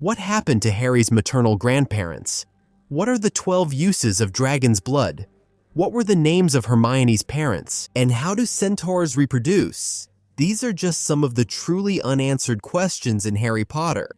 What happened to Harry's maternal grandparents? What are the 12 uses of dragon's blood? What were the names of Hermione's parents? And how do centaurs reproduce? These are just some of the truly unanswered questions in Harry Potter.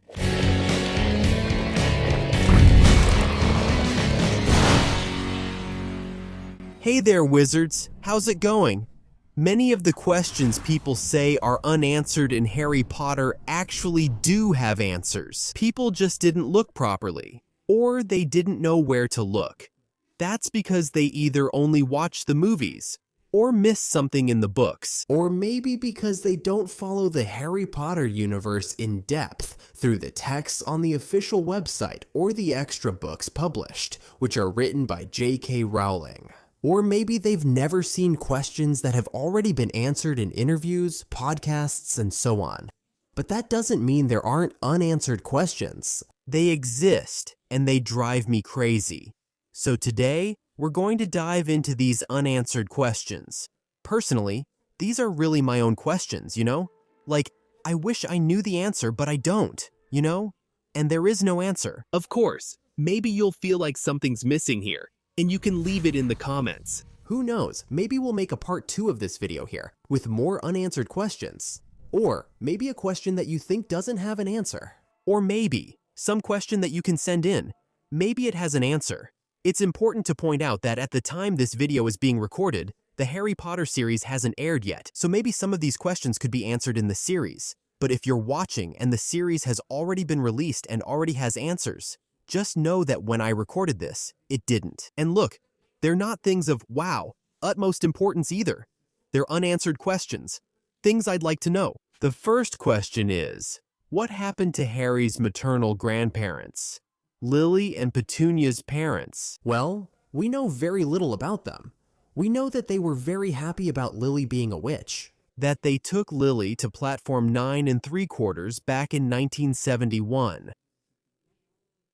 Hey there, wizards! How's it going? Many of the questions people say are unanswered in Harry Potter actually do have answers. People just didn't look properly, or they didn't know where to look. That's because they either only watched the movies, or missed something in the books. Or maybe because they don't follow the Harry Potter universe in depth through the texts on the official website or the extra books published, which are written by J.K. Rowling. Or maybe they've never seen questions that have already been answered in interviews, podcasts, and so on. But that doesn't mean there aren't unanswered questions. They exist, and they drive me crazy. So today, we're going to dive into these unanswered questions. Personally, these are really my own questions, you know? Like, I wish I knew the answer, but I don't, you know? And there is no answer. Of course, maybe you'll feel like something's missing here, and you can leave it in the comments. Who knows, maybe we'll make a part 2 of this video here, with more unanswered questions. Or maybe a question that you think doesn't have an answer. Or maybe some question that you can send in. Maybe it has an answer. It's important to point out that at the time this video is being recorded, the Harry Potter series hasn't aired yet, so maybe some of these questions could be answered in the series. But if you're watching and the series has already been released and already has answers, just know that when I recorded this, it didn't. And look, they're not things of, wow, utmost importance either. They're unanswered questions, things I'd like to know. The first question is, what happened to Harry's maternal grandparents? Lily and Petunia's parents? Well, we know very little about them. We know that they were very happy about Lily being a witch. That they took Lily to platform 9 3/4 back in 1971.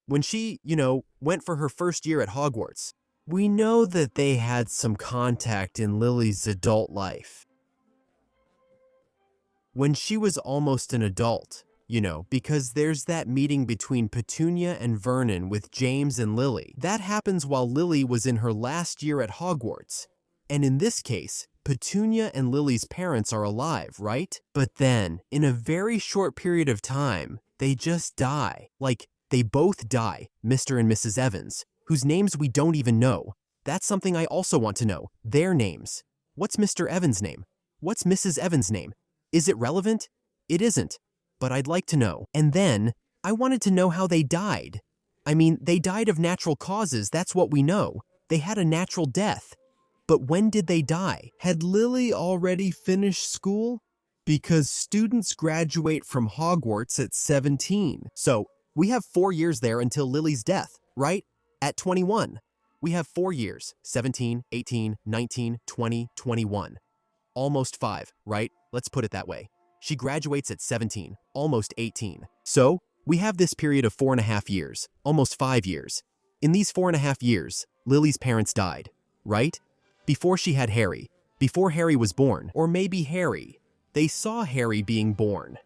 When she, went for her first year at Hogwarts. We know that they had some contact in Lily's adult life. When she was almost an adult, because there's that meeting between Petunia and Vernon with James and Lily. That happens while Lily was in her last year at Hogwarts. And in this case, Petunia and Lily's parents are alive, right? But then, in a very short period of time, they just die. Like, they both die, Mr. and Mrs. Evans, whose names we don't even know. That's something I also want to know, their names. What's Mr. Evans' name? What's Mrs. Evans' name? Is it relevant? It isn't, but I'd like to know. And then, I wanted to know how they died. I mean, they died of natural causes, that's what we know. They had a natural death. But when did they die? Had Lily already finished school? Because students graduate from Hogwarts at 17. So, we have 4 years there until Lily's death, right? At 21. We have 4 years, 17, 18, 19, 20, 21. Almost 5, right? Let's put it that way. She graduates at 17, almost 18. So, we have this period of 4.5 years, almost 5 years. In these 4.5 years, Lily's parents died, right? Before she had Harry, before Harry was born, or maybe Harry. They saw Harry being born.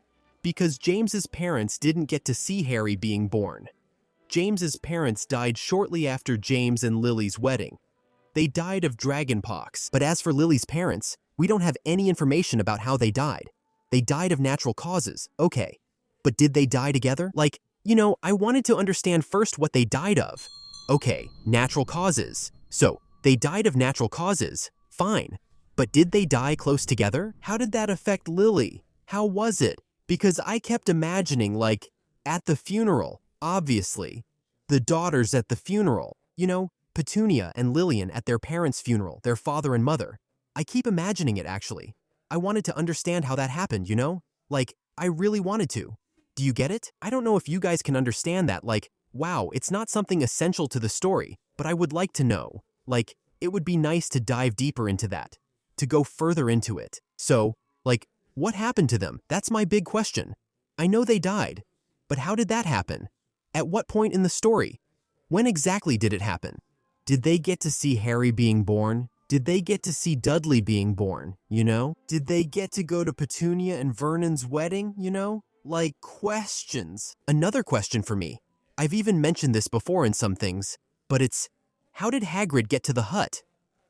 Because James's parents didn't get to see Harry being born. James's parents died shortly after James and Lily's wedding. They died of dragonpox. But as for Lily's parents, we don't have any information about how they died. They died of natural causes, okay. But did they die together? Like, I wanted to understand first what they died of. Okay, natural causes. So, they died of natural causes, fine. But did they die close together? How did that affect Lily? How was it? Because I kept imagining, like, at the funeral, obviously. The daughters at the funeral, Petunia and Lillian at their parents' funeral, their father and mother. I keep imagining it, actually. I wanted to understand how that happened, Like, I really wanted to. Do you get it? I don't know if you guys can understand that, like, wow, it's not something essential to the story, but I would like to know. Like, it would be nice to dive deeper into that, to go further into it. So, like, what happened to them? That's my big question. I know they died, but how did that happen? At what point in the story? When exactly did it happen? Did they get to see Harry being born? Did they get to see Dudley being born, Did they get to go to Petunia and Vernon's wedding, like questions. Another question for me. I've even mentioned this before in some things, but it's, how did Hagrid get to the hut?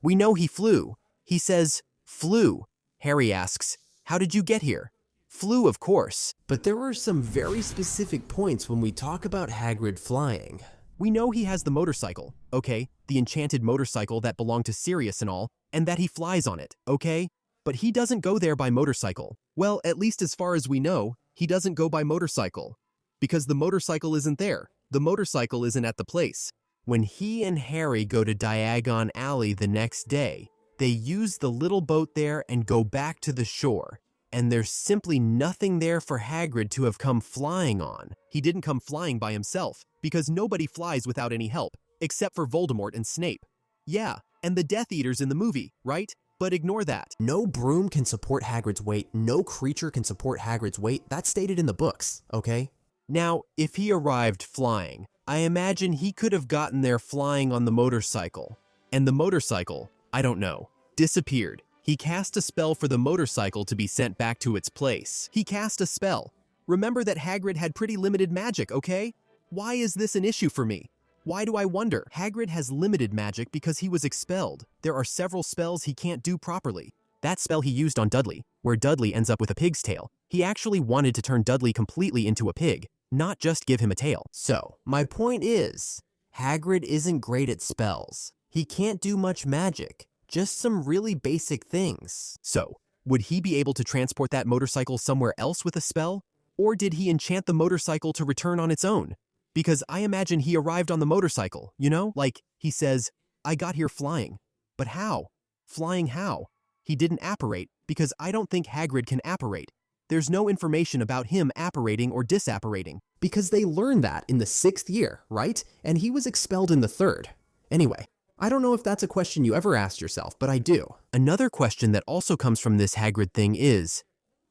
We know he flew. He says, flew. Harry asks, how did you get here? Flew, of course. But there are some very specific points when we talk about Hagrid flying. We know he has the motorcycle, okay? The enchanted motorcycle that belonged to Sirius and all, and that he flies on it, okay? But he doesn't go there by motorcycle. Well, at least as far as we know, he doesn't go by motorcycle. Because the motorcycle isn't there. The motorcycle isn't at the place. When he and Harry go to Diagon Alley the next day, they use the little boat there and go back to the shore. And there's simply nothing there for Hagrid to have come flying on. He didn't come flying by himself, because nobody flies without any help, except for Voldemort and Snape. Yeah, and the Death Eaters in the movie, right? But ignore that. No broom can support Hagrid's weight, no creature can support Hagrid's weight. That's stated in the books, okay? Now, if he arrived flying, I imagine he could have gotten there flying on the motorcycle. And the motorcycle, I don't know, disappeared. He cast a spell for the motorcycle to be sent back to its place. He cast a spell. Remember that Hagrid had pretty limited magic, okay? Why is this an issue for me? Why do I wonder? Hagrid has limited magic because he was expelled. There are several spells he can't do properly. That spell he used on Dudley, where Dudley ends up with a pig's tail, he actually wanted to turn Dudley completely into a pig, not just give him a tail. So, my point is, Hagrid isn't great at spells. He can't do much magic. Just some really basic things. So, would he be able to transport that motorcycle somewhere else with a spell? Or did he enchant the motorcycle to return on its own? Because I imagine he arrived on the motorcycle, you know? Like, he says, I got here flying. But how? Flying how? He didn't apparate, because I don't think Hagrid can apparate. There's no information about him apparating or disapparating. Because they learned that in the 6th year, right? And he was expelled in the 3rd. Anyway. I don't know if that's a question you ever asked yourself, but I do. Another question that also comes from this Hagrid thing is,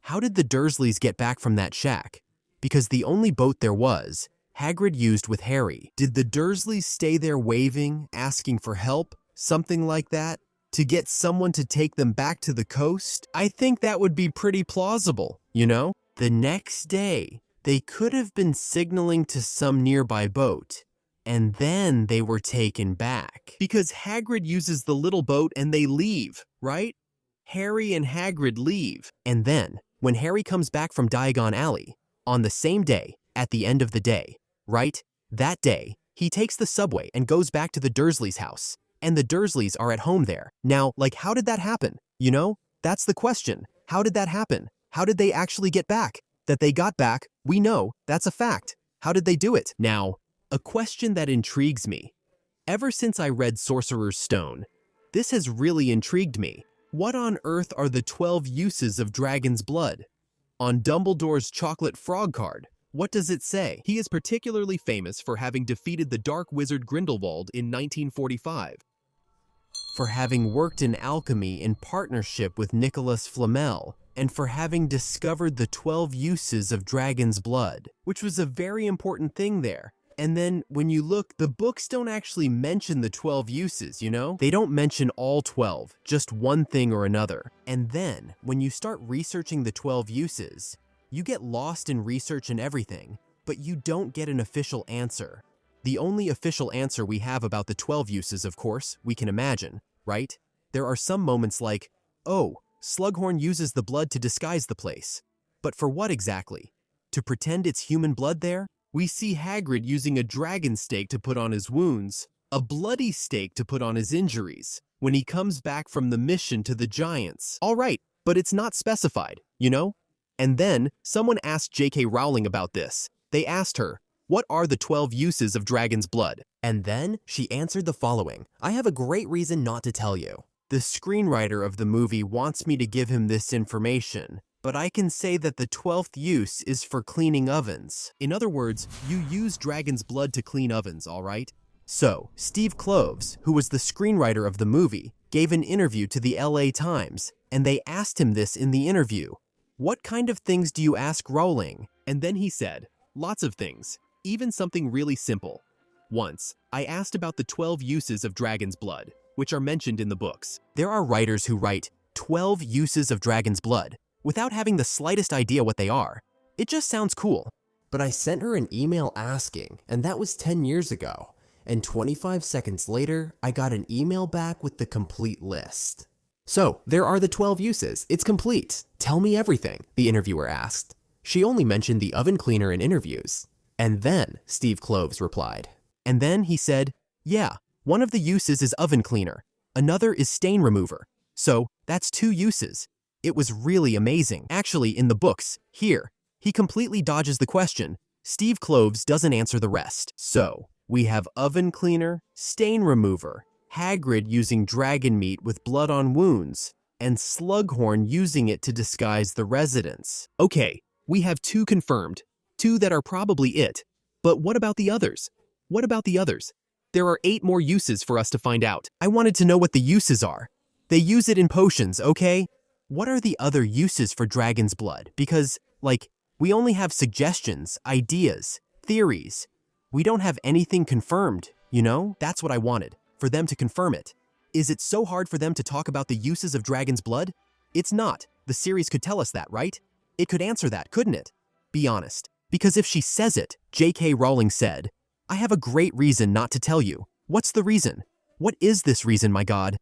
how did the Dursleys get back from that shack? Because the only boat there was, Hagrid used with Harry. Did the Dursleys stay there waving, asking for help, something like that, to get someone to take them back to the coast? I think that would be pretty plausible, you know? The next day, they could have been signaling to some nearby boat, and then they were taken back. Because Hagrid uses the little boat and they leave, right? Harry and Hagrid leave. And then, when Harry comes back from Diagon Alley, on the same day, at the end of the day, right? That day, he takes the subway and goes back to the Dursleys' house. And the Dursleys are at home there. Now, like, how did that happen? You know? That's the question. How did that happen? How did they actually get back? That they got back, we know, that's a fact. How did they do it? Now, a question that intrigues me. Ever since I read Sorcerer's Stone, this has really intrigued me. What on earth are the 12 uses of dragon's blood? On Dumbledore's chocolate frog card, what does it say? He is particularly famous for having defeated the dark wizard Grindelwald in 1945, for having worked in alchemy in partnership with Nicholas Flamel, and for having discovered the 12 uses of dragon's blood, which was a very important thing there. And then, when you look, the books don't actually mention the 12 uses, you know? They don't mention all 12, just one thing or another. And then, when you start researching the 12 uses, you get lost in research and everything, but you don't get an official answer. The only official answer we have about the 12 uses, of course, we can imagine, right? There are some moments like, oh, Slughorn uses the blood to disguise the place. But for what exactly? To pretend it's human blood there? We see Hagrid using a dragon stake to put on his wounds, a bloody stake to put on his injuries, when he comes back from the mission to the Giants. All right, but it's not specified, you know? And then, someone asked J.K. Rowling about this. They asked her, what are the 12 uses of dragon's blood? And then, she answered the following, I have a great reason not to tell you. The screenwriter of the movie wants me to give him this information, but I can say that the 12th use is for cleaning ovens. In other words, you use dragon's blood to clean ovens, all right? So, Steve Kloves, who was the screenwriter of the movie, gave an interview to the LA Times, and they asked him this in the interview. What kind of things do you ask Rowling? And then he said, lots of things, even something really simple. Once, I asked about the 12 uses of dragon's blood, which are mentioned in the books. There are writers who write 12 uses of dragon's blood, without having the slightest idea what they are. It just sounds cool. But I sent her an email asking, and that was 10 years ago. And 25 seconds later, I got an email back with the complete list. So, there are the 12 uses. It's complete. Tell me everything, the interviewer asked. She only mentioned the oven cleaner in interviews. And then, Steve Kloves replied. And then he said, yeah, one of the uses is oven cleaner. Another is stain remover. So, that's 2 uses. It was really amazing. Actually, in the books, here, he completely dodges the question. Steve Kloves doesn't answer the rest. So, we have oven cleaner, stain remover, Hagrid using dragon meat with blood on wounds, and Slughorn using it to disguise the residents. Okay, we have 2 confirmed, 2 that are probably it. But what about the others? What about the others? There are 8 more uses for us to find out. I wanted to know what the uses are. They use it in potions, okay? What are the other uses for dragon's blood? Because, we only have suggestions, ideas, theories. We don't have anything confirmed, you know? That's what I wanted, for them to confirm it. Is it so hard for them to talk about the uses of dragon's blood? It's not. The series could tell us that, right? It could answer that, couldn't it? Be honest. Because if she says it, J.K. Rowling said, I have a great reason not to tell you. What's the reason? What is this reason, my god?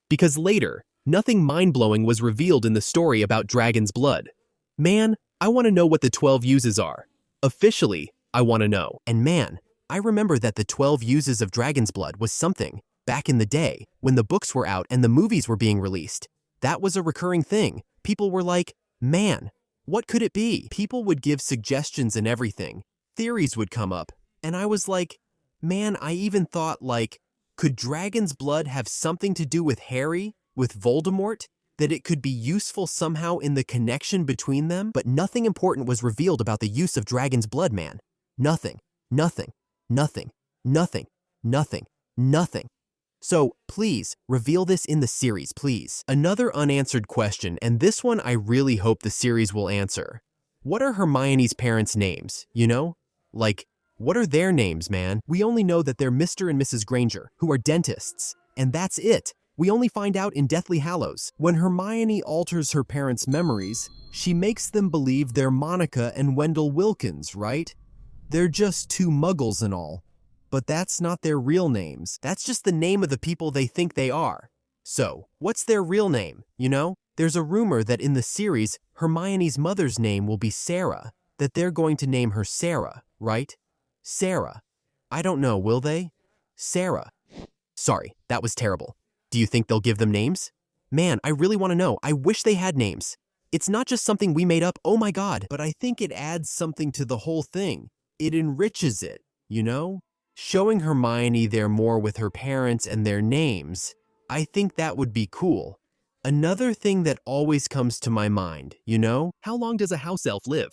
Because later, nothing mind-blowing was revealed in the story about dragon's blood. Man, I want to know what the 12 uses are. Officially, I want to know. And man, I remember that the 12 uses of dragon's blood was something, back in the day, when the books were out and the movies were being released. That was a recurring thing. People were like, man, what could it be? People would give suggestions and everything. Theories would come up. And I was like, man, I even thought could dragon's blood have something to do with Harry, with Voldemort? That it could be useful somehow in the connection between them? But nothing important was revealed about the use of dragon's blood, man. Nothing, nothing, nothing, nothing, nothing, nothing. So, please, reveal this in the series, please. Another unanswered question, and this one I really hope the series will answer. What are Hermione's parents' names, you know? What are their names, man? We only know that they're Mr. and Mrs. Granger, who are dentists. And that's it. We only find out in Deathly Hallows. When Hermione alters her parents' memories, she makes them believe they're Monica and Wendell Wilkins, right? They're just 2 muggles and all. But that's not their real names. That's just the name of the people they think they are. So, what's their real name, you know? There's a rumor that in the series, Hermione's mother's name will be Sarah, that they're going to name her Sarah, right? Sarah. I don't know, will they? Sarah. Sorry, that was terrible. Do you think they'll give them names? Man, I really want to know. I wish they had names. It's not just something we made up, oh my god, but I think it adds something to the whole thing. It enriches it, you know? Showing Hermione there more with her parents and their names, I think that would be cool. Another thing that always comes to my mind, you know? How long does a house elf live?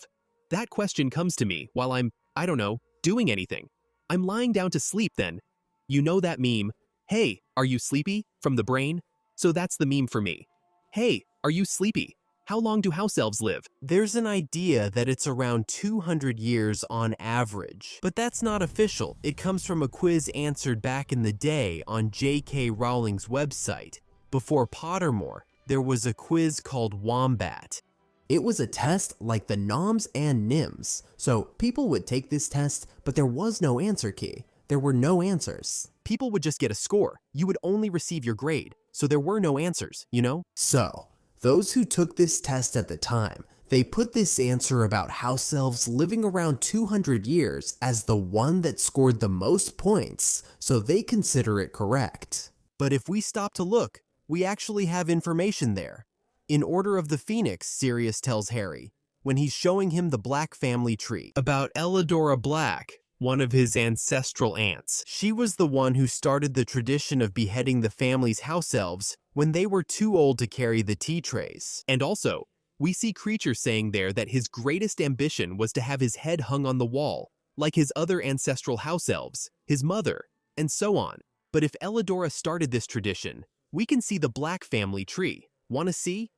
That question comes to me while I'm, I don't know, doing anything. I'm lying down to sleep then. You know that meme, hey, are you sleepy? From the brain? So that's the meme for me. Hey, are you sleepy? How long do house elves live? There's an idea that it's around 200 years on average, but that's not official. It comes from a quiz answered back in the day on J.K. Rowling's website. Before Pottermore, there was a quiz called Wombat. It was a test like the Noms and Nims, so people would take this test, but there was no answer key. There were no answers. People would just get a score. You would only receive your grade, so there were no answers, you know? So, those who took this test at the time, they put this answer about house elves living around 200 years as the one that scored the most points, so they consider it correct. But if we stop to look, we actually have information there. In Order of the Phoenix, Sirius tells Harry, when he's showing him the Black family tree, about Elidora Black, one of his ancestral aunts. She was the one who started the tradition of beheading the family's house elves when they were too old to carry the tea trays. And also, we see Creature saying there that his greatest ambition was to have his head hung on the wall, like his other ancestral house elves, his mother, and so on. But if Elidora started this tradition, we can see the Black family tree. Want to see?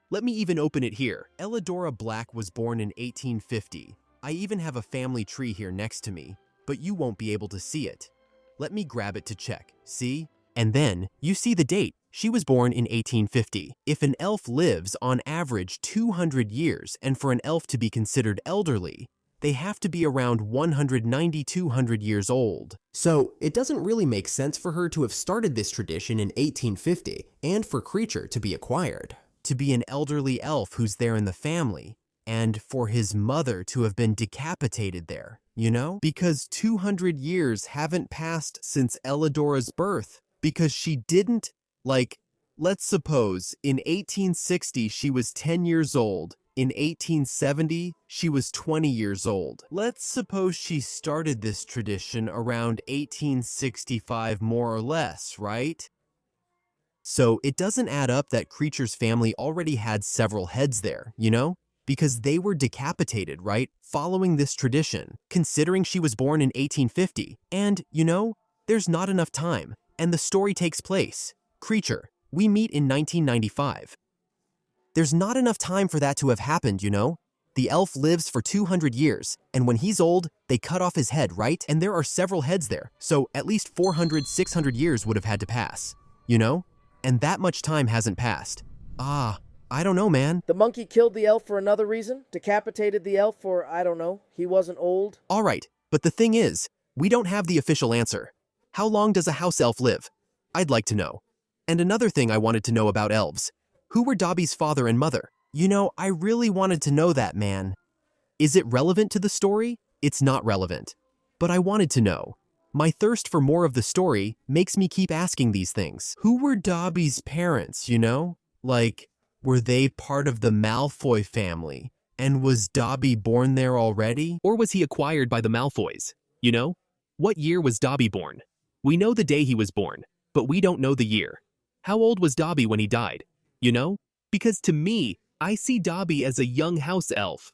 Let me even open it here. Elidora Black was born in 1850. I even have a family tree here next to me, but you won't be able to see it. Let me grab it to check. See? And then, you see the date. She was born in 1850. If an elf lives on average 200 years, and for an elf to be considered elderly, they have to be around 190–200 years old. So, it doesn't really make sense for her to have started this tradition in 1850 and for Creature to be acquired. To be an elderly elf who's there in the family, and for his mother to have been decapitated there, you know? Because 200 years haven't passed since Elidora's birth, because she didn't, like, let's suppose in 1860 she was 10 years old, in 1870 she was 20 years old. Let's suppose she started this tradition around 1865 more or less, right? So it doesn't add up that Creature's family already had several heads there, you know? Because they were decapitated, right? Following this tradition, considering she was born in 1850. And, you know, there's not enough time, and the story takes place. Creature, we meet in 1995. There's not enough time for that to have happened, you know? The elf lives for 200 years, and when he's old, they cut off his head, right? And there are several heads there, so at least 400–600 years would have had to pass, you know? And that much time hasn't passed. I don't know, man. The monkey killed the elf for another reason? Decapitated the elf for, I don't know, he wasn't old? All right, but the thing is, we don't have the official answer. How long does a house elf live? I'd like to know. And another thing I wanted to know about elves. Who were Dobby's father and mother? You know, I really wanted to know that, man. Is it relevant to the story? It's not relevant. But I wanted to know. My thirst for more of the story makes me keep asking these things. Who were Dobby's parents, you know? Like, were they part of the Malfoy family? And was Dobby born there already? Or was he acquired by the Malfoys? You know? What year was Dobby born? We know the day he was born, but we don't know the year. How old was Dobby when he died? You know? Because to me, I see Dobby as a young house elf.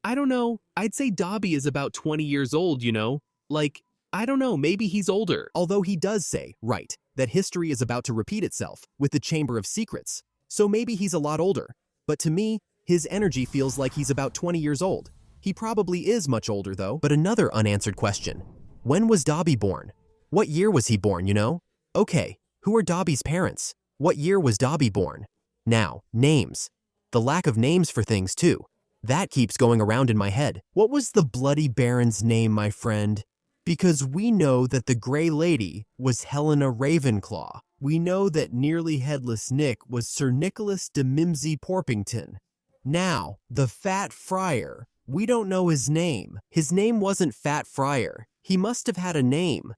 I don't know, I'd say Dobby is about 20 years old, you know? Like, I don't know, maybe he's older. Although he does say, right, that history is about to repeat itself with the Chamber of Secrets. So maybe he's a lot older. But to me, his energy feels like he's about 20 years old. He probably is much older though. But another unanswered question. When was Dobby born? What year was he born, you know? Okay, who are Dobby's parents? What year was Dobby born? Now, names. The lack of names for things too. That keeps going around in my head. What was the Bloody Baron's name, my friend? Because we know that the Grey Lady was Helena Ravenclaw. We know that Nearly Headless Nick was Sir Nicholas de Mimsy Porpington. Now, the Fat Friar, we don't know his name. His name wasn't Fat Friar. He must have had a name.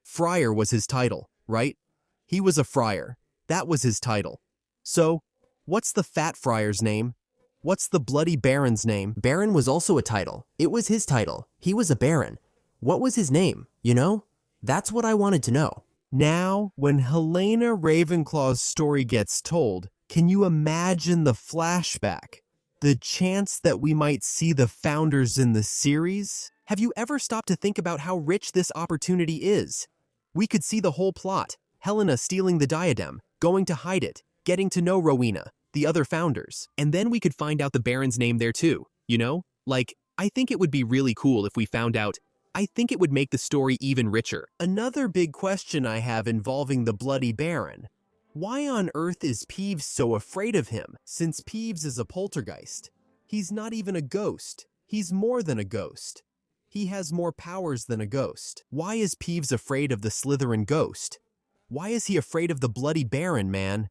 Friar was his title, right? He was a friar. That was his title. So, what's the Fat Friar's name? What's the Bloody Baron's name? Baron was also a title. It was his title. He was a baron. What was his name, you know? That's what I wanted to know. Now, when Helena Ravenclaw's story gets told, can you imagine the flashback? The chance that we might see the founders in the series? Have you ever stopped to think about how rich this opportunity is? We could see the whole plot. Helena stealing the diadem, going to hide it, getting to know Rowena, the other founders. And then we could find out the Baron's name there too, you know? Like, I think it would be really cool if we found out. I think it would make the story even richer. Another big question I have involving the Bloody Baron. Why on earth is Peeves so afraid of him, since Peeves is a poltergeist? He's not even a ghost. He's more than a ghost. He has more powers than a ghost. Why is Peeves afraid of the Slytherin ghost? Why is he afraid of the Bloody Baron, man?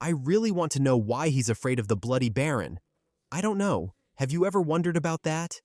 I really want to know why he's afraid of the Bloody Baron. I don't know. Have you ever wondered about that?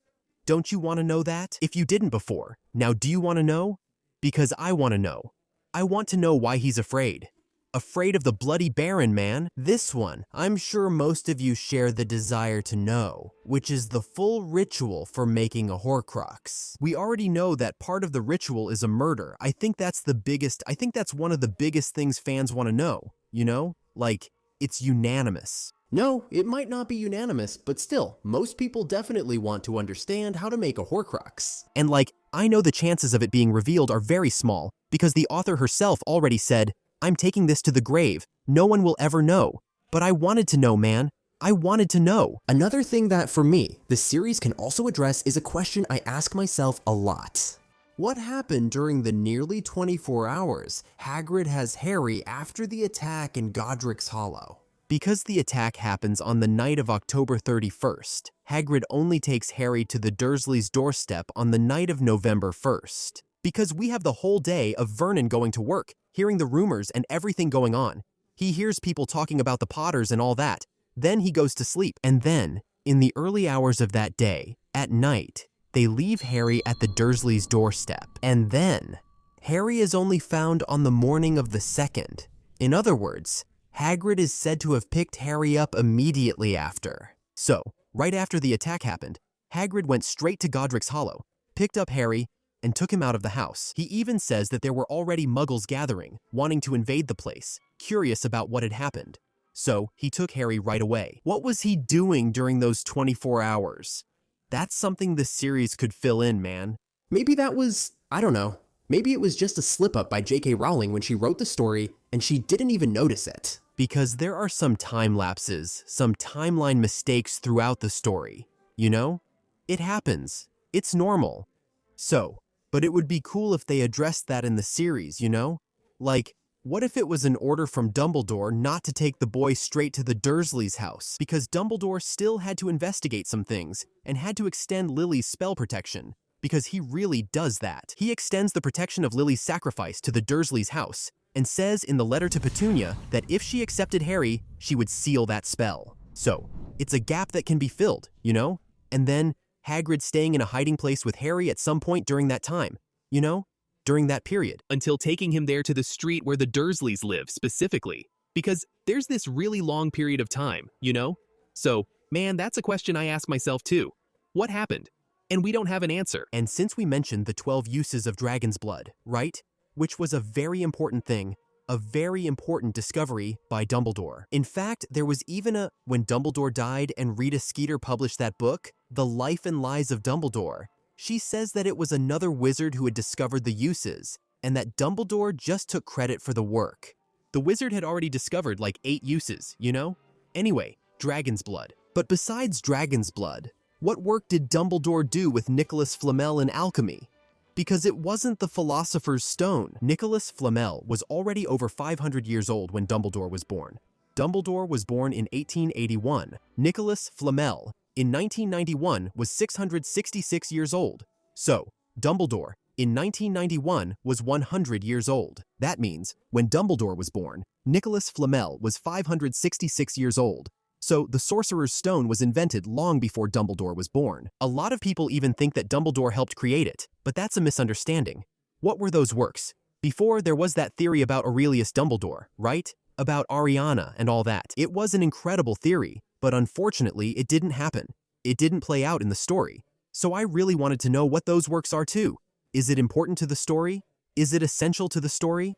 Don't you want to know that? If you didn't before, now do you want to know? Because I want to know. I want to know why he's afraid. Afraid of the Bloody Baron, man. This one, I'm sure most of you share the desire to know, which is the full ritual for making a Horcrux. We already know that part of the ritual is a murder. I think that's one of the biggest things fans want to know, you know? Like, it's unanimous. No, it might not be unanimous, but still, most people definitely want to understand how to make a Horcrux. And like, I know the chances of it being revealed are very small, because the author herself already said, I'm taking this to the grave, no one will ever know. But I wanted to know, man. I wanted to know. Another thing that, for me, the series can also address is a question I ask myself a lot. What happened during the nearly 24 hours Hagrid has Harry after the attack in Godric's Hollow? Because the attack happens on the night of October 31st, Hagrid only takes Harry to the Dursleys' doorstep on the night of November 1st. Because we have the whole day of Vernon going to work, hearing the rumors and everything going on. He hears people talking about the Potters and all that. Then he goes to sleep. And then, in the early hours of that day, at night, they leave Harry at the Dursleys' doorstep. And then, Harry is only found on the morning of the 2nd. In other words, Hagrid is said to have picked Harry up immediately after. So, right after the attack happened, Hagrid went straight to Godric's Hollow, picked up Harry, and took him out of the house. He even says that there were already Muggles gathering, wanting to invade the place, curious about what had happened. So, he took Harry right away. What was he doing during those 24 hours? That's something this series could fill in, man. Maybe that was, I don't know, maybe it was just a slip-up by J.K. Rowling when she wrote the story and she didn't even notice it. Because there are some time lapses, some timeline mistakes throughout the story. You know? It happens. It's normal. So, but it would be cool if they addressed that in the series, you know? Like, what if it was an order from Dumbledore not to take the boy straight to the Dursleys' house? Because Dumbledore still had to investigate some things and had to extend Lily's spell protection. Because he really does that. He extends the protection of Lily's sacrifice to the Dursleys' house and says in the letter to Petunia that if she accepted Harry, she would seal that spell. So, it's a gap that can be filled, you know? And then Hagrid staying in a hiding place with Harry at some point during that time, you know? During that period. Until taking him there to the street where the Dursleys live specifically. Because there's this really long period of time, you know? So, man, that's a question I ask myself too. What happened? And we don't have an answer. And since we mentioned the 12 uses of dragon's blood, right? Which was a very important thing, a very important discovery by Dumbledore. In fact, there was even when Dumbledore died and Rita Skeeter published that book, The Life and Lies of Dumbledore, she says that it was another wizard who had discovered the uses, and that Dumbledore just took credit for the work. The wizard had already discovered like 8 uses, you know? Anyway, dragon's blood. But besides dragon's blood, what work did Dumbledore do with Nicholas Flamel in alchemy? Because it wasn't the Philosopher's Stone. Nicholas Flamel was already over 500 years old when Dumbledore was born. Dumbledore was born in 1881. Nicholas Flamel, in 1991, was 666 years old. So, Dumbledore, in 1991, was 100 years old. That means, when Dumbledore was born, Nicholas Flamel was 566 years old. So, the Sorcerer's Stone was invented long before Dumbledore was born. A lot of people even think that Dumbledore helped create it, but that's a misunderstanding. What were those works? Before, there was that theory about Aurelius Dumbledore, right? About Ariana and all that. It was an incredible theory, but unfortunately, it didn't happen. It didn't play out in the story. So I really wanted to know what those works are too. Is it important to the story? Is it essential to the story?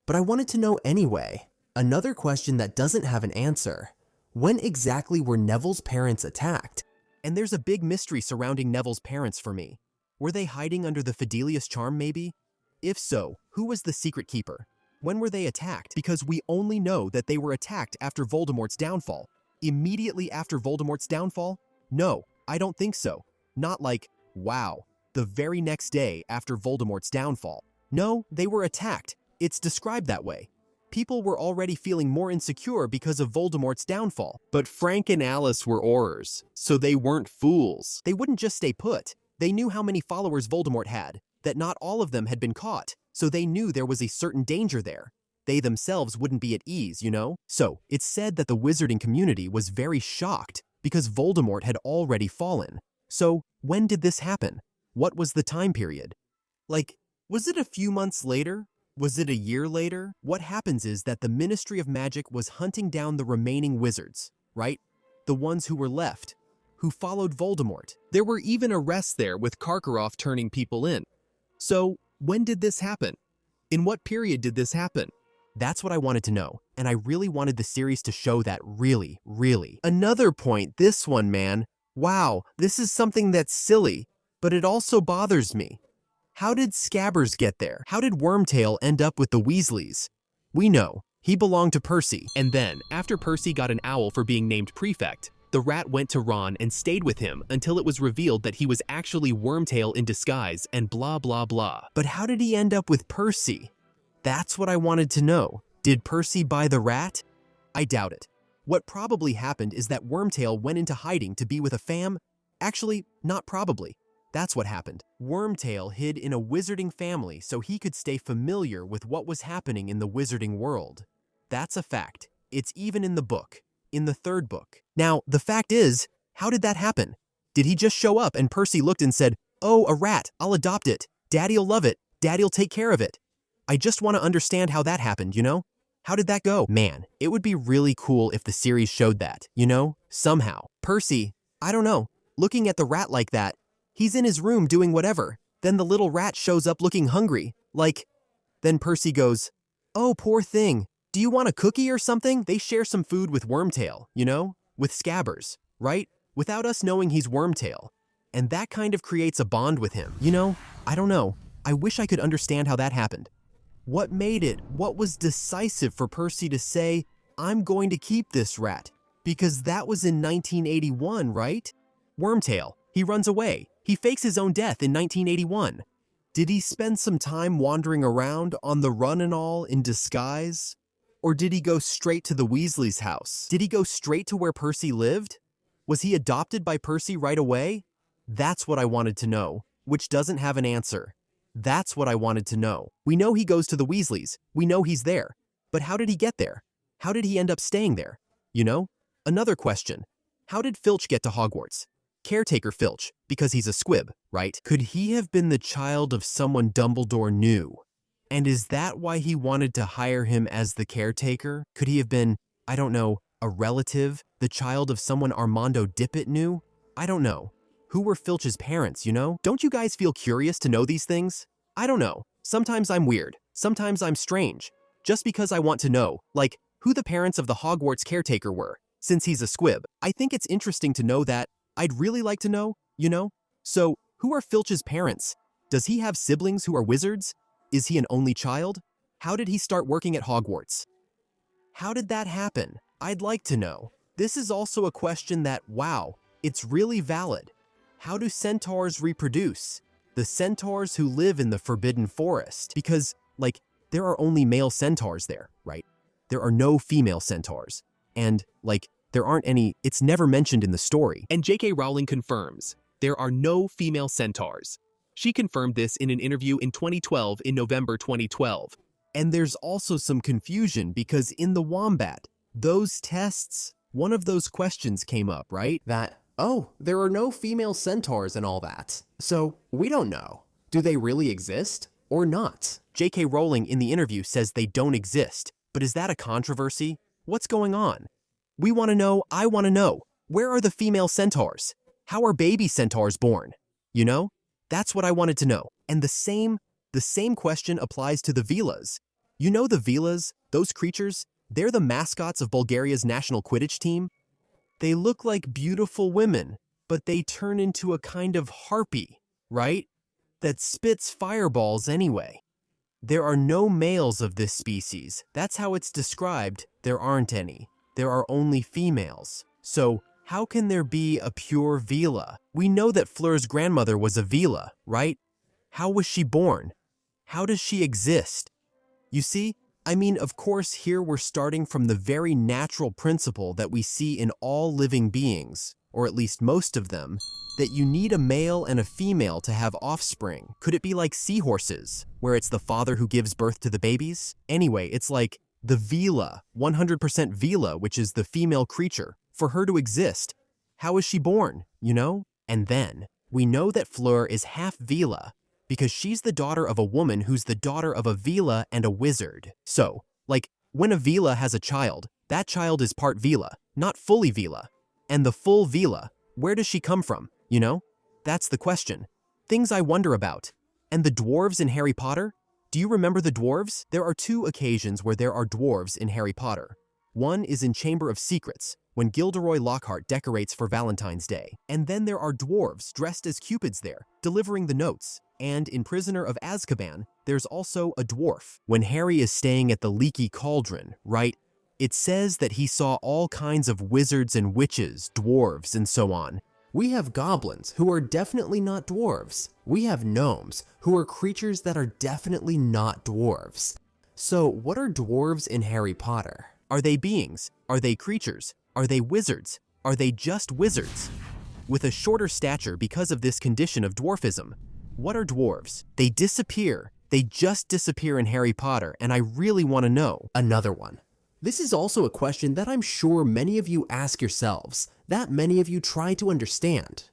But I wanted to know anyway. Another question that doesn't have an answer. When exactly were Neville's parents attacked? And there's a big mystery surrounding Neville's parents for me. Were they hiding under the Fidelius charm maybe? If so, who was the secret keeper? When were they attacked? Because we only know that they were attacked after Voldemort's downfall. Immediately after Voldemort's downfall? No, I don't think so. Not like, wow, the very next day after Voldemort's downfall. No, they were attacked. It's described that way. People were already feeling more insecure because of Voldemort's downfall. But Frank and Alice were Aurors, so they weren't fools. They wouldn't just stay put. They knew how many followers Voldemort had, that not all of them had been caught, so they knew there was a certain danger there. They themselves wouldn't be at ease, you know? So, it's said that the wizarding community was very shocked because Voldemort had already fallen. So, when did this happen? What was the time period? Like, was it a few months later? Was it a year later? What happens is that the Ministry of Magic was hunting down the remaining wizards, right? The ones who were left, who followed Voldemort. There were even arrests there with Karkaroff turning people in. So, when did this happen? In what period did this happen? That's what I wanted to know, and I really wanted the series to show that really. Another point, this one, man. Wow, this is something that's silly, but it also bothers me. How did Scabbers get there? How did Wormtail end up with the Weasleys? We know, he belonged to Percy. And then, after Percy got an owl for being named prefect, The rat went to Ron and stayed with him until it was revealed that he was actually Wormtail in disguise and blah blah blah. But how did he end up with Percy? That's what I wanted to know. Did Percy buy the rat? I doubt it. What probably happened is that Wormtail went into hiding to be with a fam. Actually, not probably. That's what happened. Wormtail hid in a wizarding family so he could stay familiar with what was happening in the wizarding world. That's a fact. It's even in the book, in the third book. Now, the fact is, how did that happen? Did he just show up and Percy looked and said, "Oh, a rat, I'll adopt it. Daddy'll love it. Daddy'll take care of it"? I just want to understand how that happened, you know? How did that go? Man, it would be really cool if the series showed that, you know? Somehow. Percy, I don't know, looking at the rat like that, he's in his room doing whatever. Then the little rat shows up looking hungry. Then Percy goes, "Oh, poor thing. Do you want a cookie or something?" They share some food with Wormtail, you know? With Scabbers, right? Without us knowing he's Wormtail. And that kind of creates a bond with him. You know, I don't know. I wish I could understand how that happened. What made it? What was decisive for Percy to say, "I'm going to keep this rat"? Because that was in 1981, right? Wormtail, he runs away. He fakes his own death in 1981. Did he spend some time wandering around on the run and all in disguise? Or did he go straight to the Weasleys' house? Did he go straight to where Percy lived? Was he adopted by Percy right away? That's what I wanted to know, which doesn't have an answer. That's what I wanted to know. We know he goes to the Weasleys. We know he's there. But how did he get there? How did he end up staying there? You know? Another question. How did Filch get to Hogwarts? Caretaker Filch, because he's a squib, right? Could he have been the child of someone Dumbledore knew? And is that why he wanted to hire him as the caretaker? Could he have been, I don't know, a relative? The child of someone Armando Dippet knew? I don't know. Who were Filch's parents, you know? Don't you guys feel curious to know these things? I don't know. Sometimes I'm weird. Sometimes I'm strange. Just because I want to know, like, who the parents of the Hogwarts caretaker were, since he's a squib. I think it's interesting to know that. I'd really like to know, you know? So, who are Filch's parents? Does he have siblings who are wizards? Is he an only child? How did he start working at Hogwarts? How did that happen? I'd like to know. This is also a question that, wow, it's really valid. How do centaurs reproduce? The centaurs who live in the Forbidden Forest. Because, like, there are only male centaurs there, right? There are no female centaurs. And, like, there aren't any, it's never mentioned in the story. And J.K. Rowling confirms, there are no female centaurs. She confirmed this in an interview in 2012, in November 2012. And there's also some confusion because in the Wombat, those tests, one of those questions came up, right? That, oh, there are no female centaurs and all that. So, we don't know. Do they really exist or not? J.K. Rowling in the interview says they don't exist. But is that a controversy? What's going on? We want to know, I want to know. Where are the female centaurs? How are baby centaurs born? You know? That's what I wanted to know. And the same question applies to the Veelas. You know the Veelas, those creatures, they're the mascots of Bulgaria's national Quidditch team. They look like beautiful women, but they turn into a kind of harpy, right? That spits fireballs anyway. There are no males of this species. That's how it's described. There aren't any. There are only females. So, how can there be a pure Veela? We know that Fleur's grandmother was a Veela, right? How was she born? How does she exist? You see, I mean, of course, here we're starting from the very natural principle that we see in all living beings, or at least most of them, that you need a male and a female to have offspring. Could it be like seahorses, where it's the father who gives birth to the babies? Anyway, it's like the Veela, 100% Veela, which is the female creature. For her to exist, how is she born, you know? And then, we know that Fleur is half Veela, because she's the daughter of a woman who's the daughter of a Veela and a wizard. So, like, when a Veela has a child, that child is part Veela, not fully Veela. And the full Veela, where does she come from, you know? That's the question. Things I wonder about. And the dwarves in Harry Potter? Do you remember the dwarves? There are 2 occasions where there are dwarves in Harry Potter. One is in Chamber of Secrets, when Gilderoy Lockhart decorates for Valentine's Day. And then there are dwarves dressed as cupids there, delivering the notes. And in Prisoner of Azkaban, there's also a dwarf, when Harry is staying at the Leaky Cauldron, right? It says that he saw all kinds of wizards and witches, dwarves, and so on. We have goblins, who are definitely not dwarves. We have gnomes, who are creatures that are definitely not dwarves. So what are dwarves in Harry Potter? Are they beings? Are they creatures? Are they wizards? Are they just wizards? With a shorter stature because of this condition of dwarfism. What are dwarves? They disappear. They just disappear in Harry Potter, and I really want to know. Another one. This is also a question that I'm sure many of you ask yourselves, that many of you try to understand.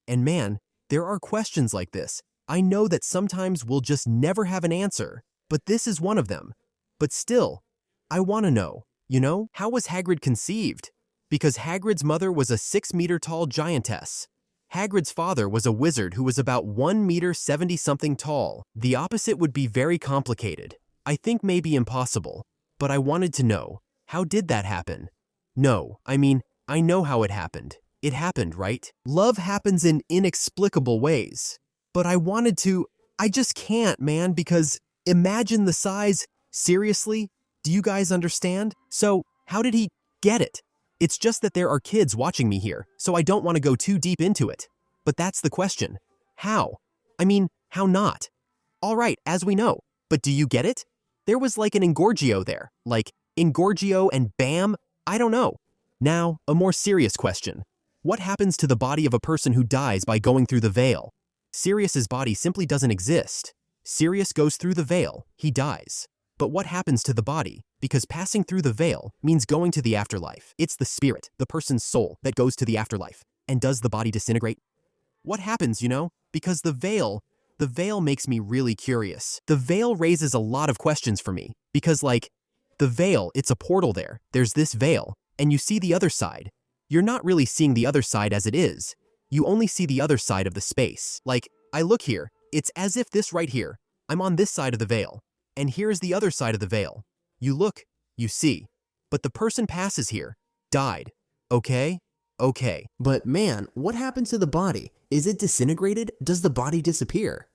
And man, there are questions like this. I know that sometimes we'll just never have an answer, but this is one of them. But still, I want to know, how was Hagrid conceived? Because Hagrid's mother was a 6-meter tall giantess. Hagrid's father was a wizard who was about 1 meter 70-something tall. The opposite would be very complicated. I think maybe impossible. But I wanted to know, how did that happen? No, I mean, I know how it happened. It happened, right? Love happens in inexplicable ways. But I just can't, man, because imagine the size. Seriously? Do you guys understand? So, how did he get it? It's just that there are kids watching me here, so I don't want to go too deep into it. But that's the question. How? I mean, how not? All right, as we know. But do you get it? There was like an Engorgio there. Like, Engorgio and bam? I don't know. Now, a more serious question. What happens to the body of a person who dies by going through the veil? Sirius's body simply doesn't exist. Sirius goes through the veil, he dies. But what happens to the body? Because passing through the veil means going to the afterlife. It's the spirit, the person's soul, that goes to the afterlife. And does the body disintegrate? What happens, Because the veil makes me really curious. The veil raises a lot of questions for me. Because the veil, it's a portal there. There's this veil, and you see the other side. You're not really seeing the other side as it is. You only see the other side of the space. I look here, it's as if this right here, I'm on this side of the veil. And here's the other side of the veil. You look, you see. But the person passes here, died. Okay? Okay. But man, what happened to the body? Is it disintegrated? Does the body disappear?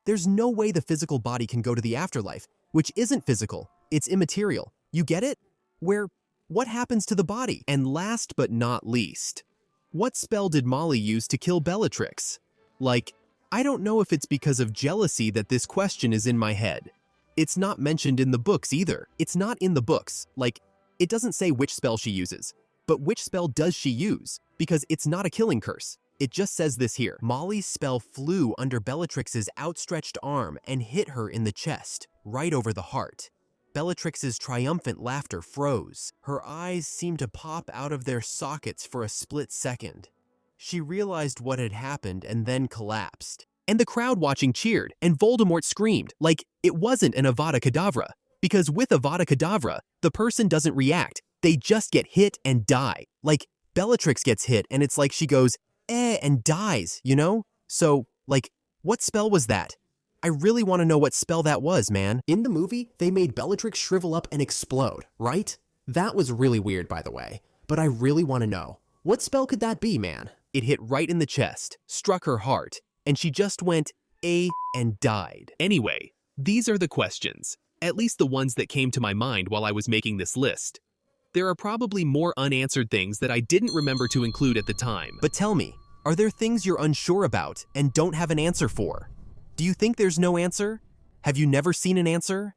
There's no way the physical body can go to the afterlife, which isn't physical. It's immaterial. You get it? What happens to the body? And last but not least, what spell did Molly use to kill Bellatrix? I don't know if it's because of jealousy that this question is in my head. It's not mentioned in the books either. It's not in the books. It doesn't say which spell she uses. But which spell does she use? Because it's not a killing curse. It just says this here. Molly's spell flew under Bellatrix's outstretched arm and hit her in the chest, right over the heart. Bellatrix's triumphant laughter froze. Her eyes seemed to pop out of their sockets for a split second. She realized what had happened and then collapsed. And the crowd watching cheered, and Voldemort screamed, it wasn't an Avada Kedavra. Because with Avada Kedavra, the person doesn't react. They just get hit and die. Bellatrix gets hit, and it's like she goes, and dies, So, what spell was that? I really want to know what spell that was, man. In the movie, they made Bellatrix shrivel up and explode, right? That was really weird, by the way. But I really want to know. What spell could that be, man? It hit right in the chest, struck her heart, and she just went, and died. Anyway, these are the questions, at least the ones that came to my mind while I was making this list. There are probably more unanswered things that I didn't remember to include at the time. But tell me, are there things you're unsure about and don't have an answer for? Do you think there's no answer? Have you never seen an answer?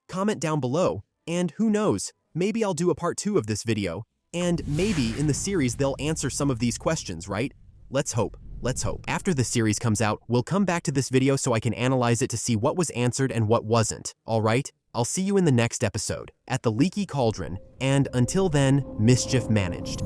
Comment down below, and who knows, maybe I'll do a part 2 of this video, and maybe in the series they'll answer some of these questions, right? Let's hope. Let's hope. After the series comes out, we'll come back to this video so I can analyze it to see what was answered and what wasn't, alright? I'll see you in the next episode, at the Leaky Cauldron, and until then, mischief managed.